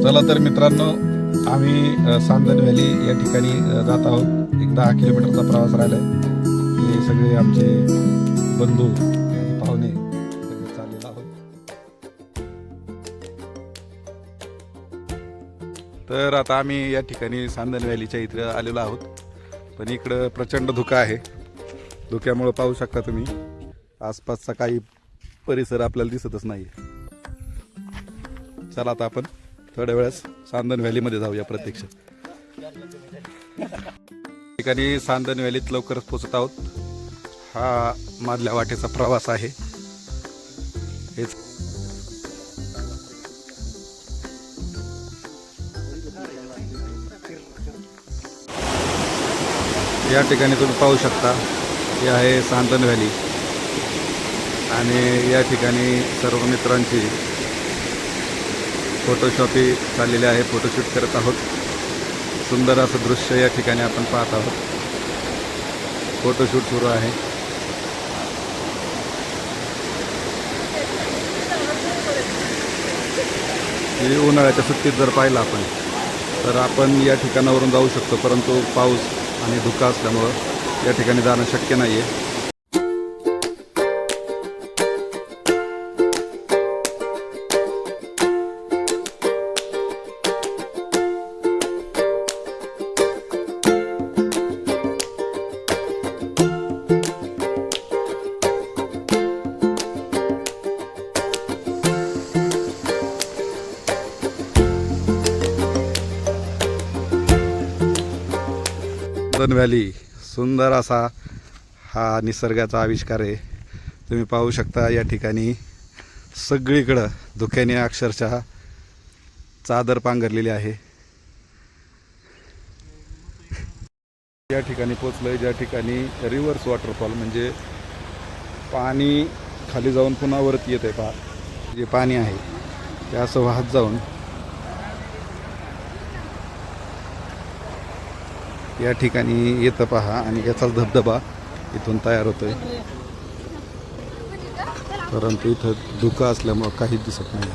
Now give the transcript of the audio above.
चला तर मित्रांनो, आम्ही सांदन व्हॅली या ठिकाणी जात आहोत. एक 10 किलोमीटरचा प्रवास राहिला आहे. हे सगळे आमचे बंधू आणि पाहुणे सगळे चाललेलो आहोत. तर आता आम्ही या ठिकाणी सांदन व्हॅलीच्या इथं आलेलो आहोत. पण इकडं प्रचंड धुकं आहे. धुक्यामुळे पाहू शकता तुम्ही आसपासचा काही परिसर आपल्याला दिसतच नाही. चला आता आपण थोड्या वेळेस सांदन व्हॅलीमध्ये जाऊया प्रत्यक्ष. ठिकाणी सांदन व्हॅलीत लवकरच पोहोचत आहोत. हा मधल्या वाटेचा प्रवास आहे. हेच या ठिकाणी तुम्ही पाहू शकता, हे आहे सांदन व्हॅली आणि या ठिकाणी सर्व मित्रांची फोटोशॉपी चाललेली आहे. फोटोशूट करत आहोत. सुंदर असं दृश्य या ठिकाणी आपण पाहत आहोत. फोटोशूट सुरू आहे. ही उन्हाळ्याच्या सुट्टीत जर पाहिलं आपण तर आपण या ठिकाणावरून जाऊ शकतो, परंतु पाऊस आणि धुकं असल्यामुळं या ठिकाणी जाणं शक्य नाही आहे. सांदन व्हॅली सुंदर असा हा निसर्गाचा आविष्कार आहे. तुम्ही पाहू शकता या ठिकाणी सगळीकडं धुक्याने अक्षरशः चादर पांघरलेली आहे. या ठिकाणी पोचलोय ज्या ठिकाणी रिव्हर्स वॉटरफॉल, म्हणजे पाणी खाली जाऊन पुन्हा वरती येते. पहा, जे पाणी आहे ते असं वाहत जाऊन या ठिकाणी येतं पहा, आणि याचाच धबधबा इथून तयार होतोय. परंतु इथं धुकं असल्यामुळं काहीच दिसत नाही.